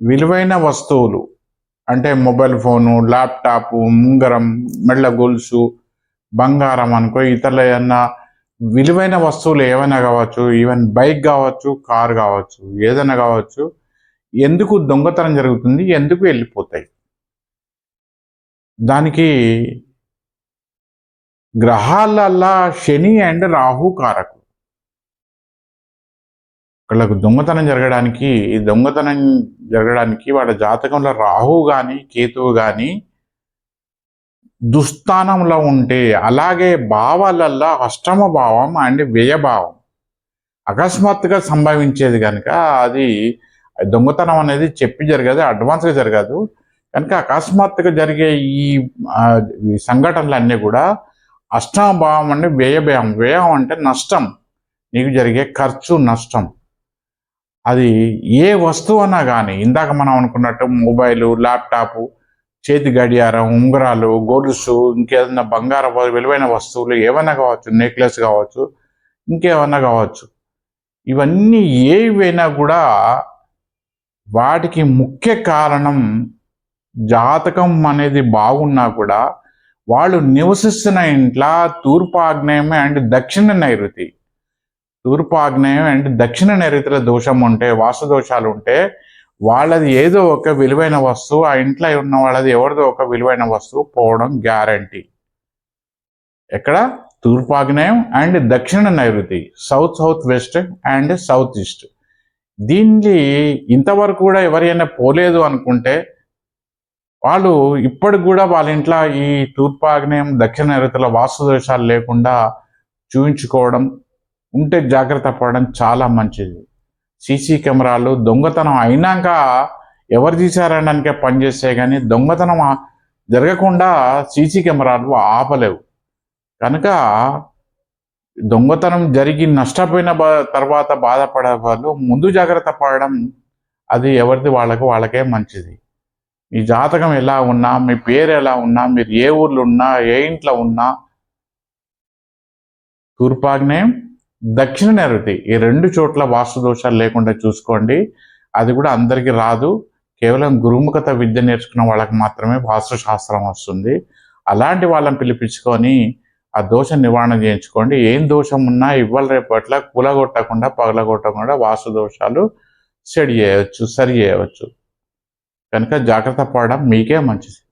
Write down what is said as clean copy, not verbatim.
విలువైన వస్తువులు అంటే మొబైల్ ఫోను, ల్యాప్‌టాపు, ఉంగరం, మెళ్ళ గొలుసు, బంగారం అనుకో ఇతరుల ఏమన్నా విలువైన వస్తువులు ఏవైనా కావచ్చు, ఈవెన్ బైక్ కావచ్చు, కార్ కావచ్చు, ఏదైనా కావచ్చు. ఎందుకు దొంగతనం జరుగుతుంది? ఎందుకు వెళ్ళిపోతాయి? దానికి గ్రహాలల్లా శని అండ్ రాహు కారకులు. ఒకళ్ళకు దొంగతనం జరగడానికి వాళ్ళ జాతకంలో రాహువు గాని, కేతువు గాని దుస్థానంలో ఉంటే, అలాగే భావాలల్లా అష్టమ భావం అండ్ వ్యయభావం అకస్మాత్తుగా సంభవించేది కనుక అది దొంగతనం అనేది చెప్పి జరగదు, అడ్వాన్స్గా జరగదు. కనుక అకస్మాత్తుగా జరిగే ఈ సంఘటనలన్నీ కూడా అష్టమ భావం అంటే వ్యయభావం. వ్యయం అంటే నష్టం, నీకు జరిగే ఖర్చు నష్టం. అది ఏ వస్తువు అన్నా కానీ, ఇందాక మనం అనుకున్నట్టు మొబైలు, ల్యాప్టాపు, చేతి గడియారం, ఉంగరాలు, గొలుసు, ఇంకేదన్నా బంగారం విలువైన వస్తువులు ఏమైనా కావచ్చు, నెక్లెస్ కావచ్చు, ఇంకేమన్నా కావచ్చు. ఇవన్నీ ఏవైనా కూడా వాటికి ముఖ్య కారణం జాతకం అనేది బాగున్నా కూడా వాళ్ళు నివసిస్తున్న ఇంట్లో తూర్పు ఆగ్నేయం అండ్ దక్షిణ నైరుతి, తూర్పు ఆగ్నేయం అండ్ దక్షిణ నైరుతిలో దోషం ఉంటే, వాస్తు దోషాలు ఉంటే వాళ్ళది ఏదో ఒక విలువైన వస్తువు, ఆ ఇంట్లో ఉన్న వాళ్ళది ఎవరిదో ఒక విలువైన వస్తువు పోవడం గ్యారంటీ. ఎక్కడ? తూర్పు ఆగ్నేయం అండ్ దక్షిణ నైరుతి, south west and south east. దీన్ని ఇంతవరకు కూడా ఎవరైనా పోలేదు అనుకుంటే వాళ్ళు ఇప్పటికి కూడా వాళ్ళ ఇంట్లో ఈ తూర్పు ఆగ్నేయం దక్షిణ నైరుతిలో వాస్తు దోషాలు లేకుండా చూయించుకోవడం, ఉంటే జాగ్రత్త పడడం చాలా మంచిది. సీసీ కెమెరాలు దొంగతనం అయినాక ఎవరు తీశారనడానికే పనిచేస్తే కానీ దొంగతనం జరగకుండా సీసీ కెమెరాలు ఆపలేవు. కనుక దొంగతనం జరిగి నష్టపోయిన తర్వాత బాధపడే వాళ్ళు ముందు జాగ్రత్త పడడం అది ఎవరిది వాళ్ళకే మంచిది. మీ జాతకం ఎలా ఉన్నా, మీ పేరు ఎలా ఉన్నా, మీరు ఏ ఊర్లో ఉన్నా, ఏ ఇంట్లో ఉన్నా, తూర్పాగ్నేయం దక్షిణ నైరుతి ఈ రెండు చోట్ల వాస్తు దోషాలు లేకుండా చూసుకోండి. అది కూడా అందరికీ రాదు, కేవలం గురుముఖత విద్య నేర్చుకున్న వాళ్ళకి మాత్రమే వాస్తు శాస్త్రం వస్తుంది. అలాంటి వాళ్ళని పిలిపించుకొని ఆ దోష నివారణ చేయించుకోండి. ఏం దోషం ఉన్నా ఇవాళ రేపట్ల కూలగొట్టకుండా పగలగొట్టకుండా వాస్తు దోషాలు సరి చేయవచ్చు. కనుక జాగ్రత్త పడడం మీకే మంచిది.